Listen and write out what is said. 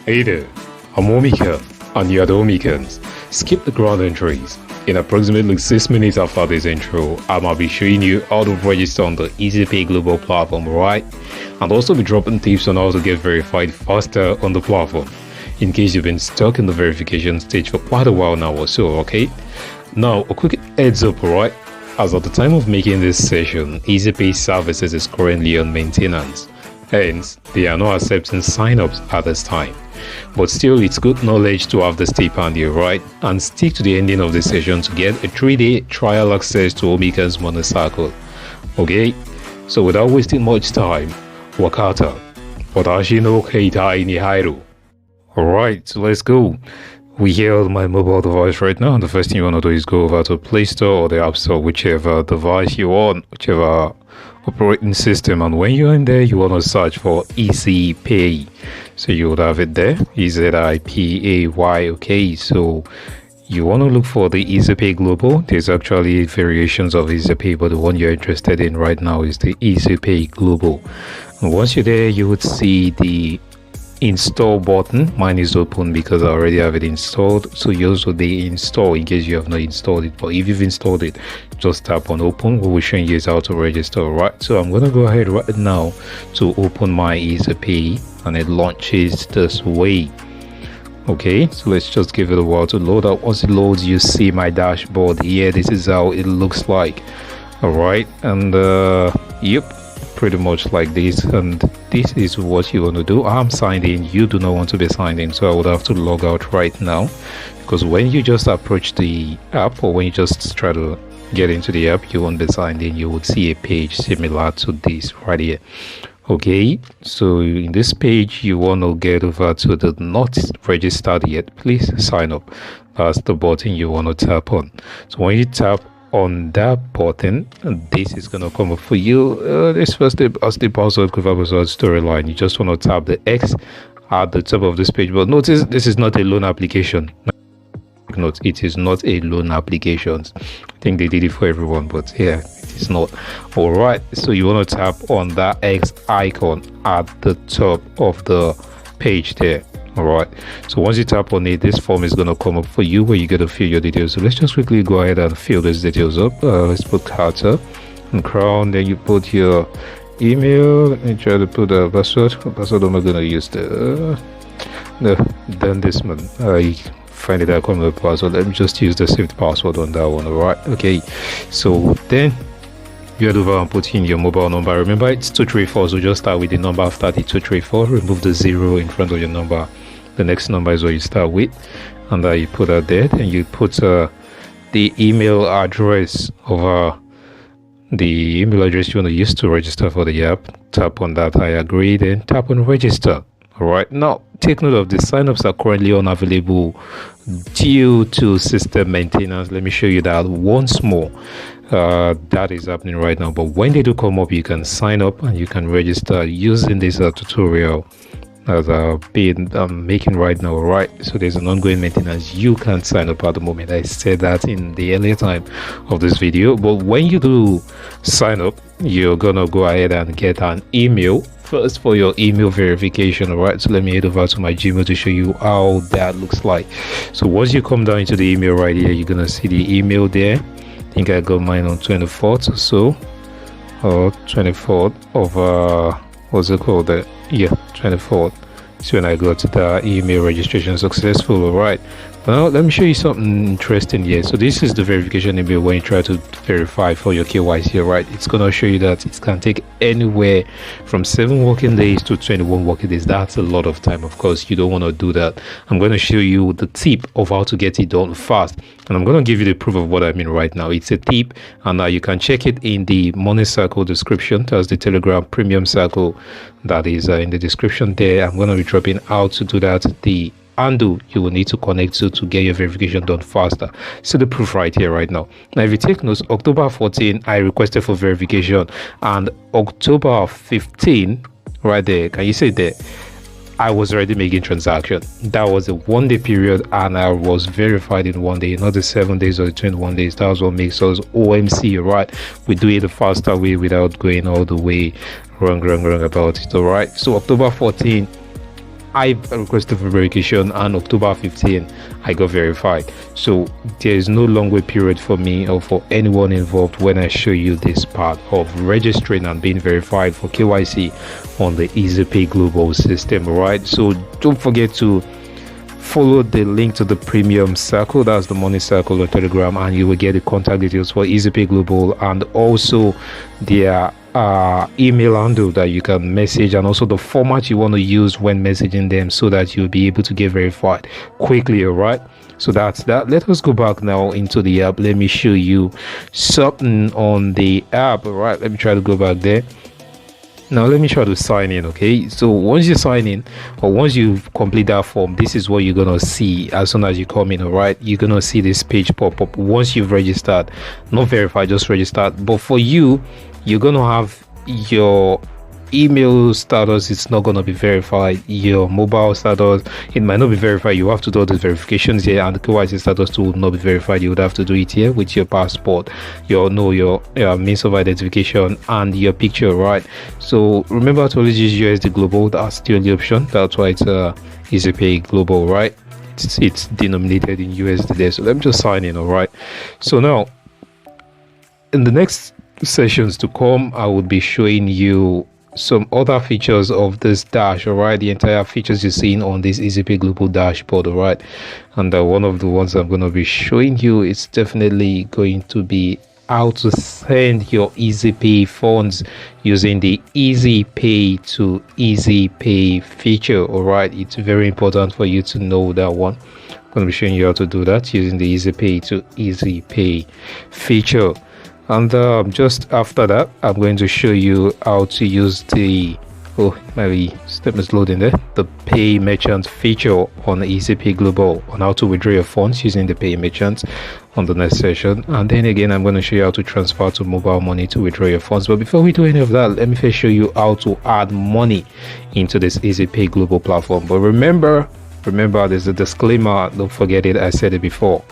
Hey there, I'm OMMICANG, and you are the OMMICANGs. Skip the ground entries. In approximately 6 minutes after this intro, I might be showing you how to register on the Ezipay global platform, right? And also be dropping tips on how to get verified faster on the platform, in case you've been stuck in the verification stage for quite a while now or so, okay? Now, a quick heads up, right? As at the time of making this session, Ezipay services is currently on maintenance. Hence, they are not accepting signups at this time. But still, it's good knowledge to have this tip handy, right? And stick to the ending of the session to get a 3-day trial access to OMMICANGS money circle. Okay? So without wasting much time, Wakata. Watashi no keitai ni hairu. Alright, so let's go. We here on my mobile device right now, and the first thing you want to do is go over to Play Store or the App Store, whichever device you want, whichever operating system, and when you're in there, you want to search for Ezipay. So you would have it there, Ezipay, okay? So you want to look for the Ezipay Global. There's actually variations of Ezipay, but the one you're interested in right now is the Ezipay Global. And once you're there, you would see the install button. Mine is open because I already have it installed, so you also the install in case you have not installed it. But if you've installed it, just tap on open. What we're showing you is how to register, right? So I'm gonna go ahead right now to open my Ezipay, and it launches this way. Okay, so let's just give it a while to load up. Once it loads, you see my dashboard here. This is how it looks like. All right, and yep, pretty much like this, and this is what you want to do. I'm signed in. You do not want to be signed in, so I would have to log out right now, because when you just approach the app, or when you just try to get into the app, you won't be signed in. You would see a page similar to this right here. Okay, so in this page, you want to get over to the not registered yet, please sign up. That's the button you want to tap on. So when you tap on that button, this is gonna come up for you. This first step as the password storyline. You just want to tap the X at the top of this page, but notice this is not a loan application. Note, it is not a loan application. I think they did it for everyone, but yeah, it is not. All right, so you want to tap on that X icon at the top of the page there. All right, so once you tap on it, this form is going to come up for you where you get to fill your details. So let's just quickly go ahead and fill these details up. Let's put Carter and Crown, then you put your email. Let me try to put a password. Password am I going to use? Then this one, I find it out come the password. Let me just use the saved password on that one. All right, okay, so then you head over and put in your mobile number. Remember, it's 234, so just start with the number after the 234. Remove the 0 in front of your number. The next number is what you start with, and you put that there. Then you put the email address of the email address you want to use to register for the app. Tap on that, I agree, then tap on register. All right, now take note of the signups are currently unavailable due to system maintenance. Let me show you that once more. That is happening right now, but when they do come up, you can sign up and you can register using this tutorial as I've been making right now. Right, so there's an ongoing maintenance. You can't sign up at the moment. I said that in the earlier time of this video, but when you do sign up, you're gonna go ahead and get an email first for your email verification. All right, so let me head over to my Gmail to show you how that looks like. So once you come down into the email right here, you're gonna see the email there. I think I got mine on 24th or so, or 24th of what's it called there? Yeah, 24th. So when I got to the email registration successful. All right, now let me show you something interesting here. So this is the verification email when you try to verify for your KYC. Right, it's gonna show you that it can take anywhere from 7 working days to 21 working days. That's a lot of time. Of course, you don't want to do that. I'm going to show you the tip of how to get it done fast, and I'm going to give you the proof of what I mean right now. It's a tip, and you can check it in the money circle description. That's the Telegram premium circle that is in the description there. I'm going to be dropping how to do that, the handle you will need to connect to get your verification done faster. See the proof right here right now. Now if you take notes, October 14 I requested for verification, and October 15 right there, can you see that I was already making transaction. That was a 1-day period, and I was verified in 1 day, not the 7 days or the 21 days. That was what makes us OMC, right? We do it the faster way without going all the way wrong about it. All right, so October 14 I requested for verification, and October 15 I got verified. So there is no long wait period for me or for anyone involved when I show you this part of registering and being verified for KYC on the Ezipay global system. Right, so don't forget to follow the link to the premium circle, that's the money circle on Telegram, and you will get the contact details for Ezipay global and also their email handle that you can message, and also the format you want to use when messaging them, so that you'll be able to get verified quickly. All right, so that's that. Let us go back now into the app. Let me show you something on the app. All right, let me try to go back there. Now let me try to sign in. Okay, so once you sign in, or once you complete that form, this is what you're gonna see as soon as you come in. All right, you're gonna see this page pop up once you've registered, not verified, just registered. But for you, you're gonna have your email status, it's not going to be verified. Your mobile status, it might not be verified. You have to do all the verifications here, and the KYC status too will not be verified. You would have to do it here with your passport, your means of identification, and your picture. Right, so remember to always use USD global. That's the only option. That's why it's Ezipay global. Right, it's denominated in USD there. So let me just sign in. All right, so now in the next sessions to come, I will be showing you some other features of this dash. All right, the entire features you're seeing on this Ezipay global dashboard. All right, and one of the ones I'm going to be showing you is definitely going to be how to send your Ezipay funds using the Ezipay to Ezipay feature. All right, it's very important for you to know that one. I'm going to be showing you how to do that using the Ezipay to Ezipay feature. And just after that, I'm going to show you how to use the maybe step is loading there, the pay merchant feature on the Ezipay global, on how to withdraw your funds using the pay merchant on the next session. And then again, I'm going to show you how to transfer to mobile money to withdraw your funds. But before we do any of that, let me first show you how to add money into this Ezipay global platform. But remember, there's a disclaimer, don't forget it, I said it before.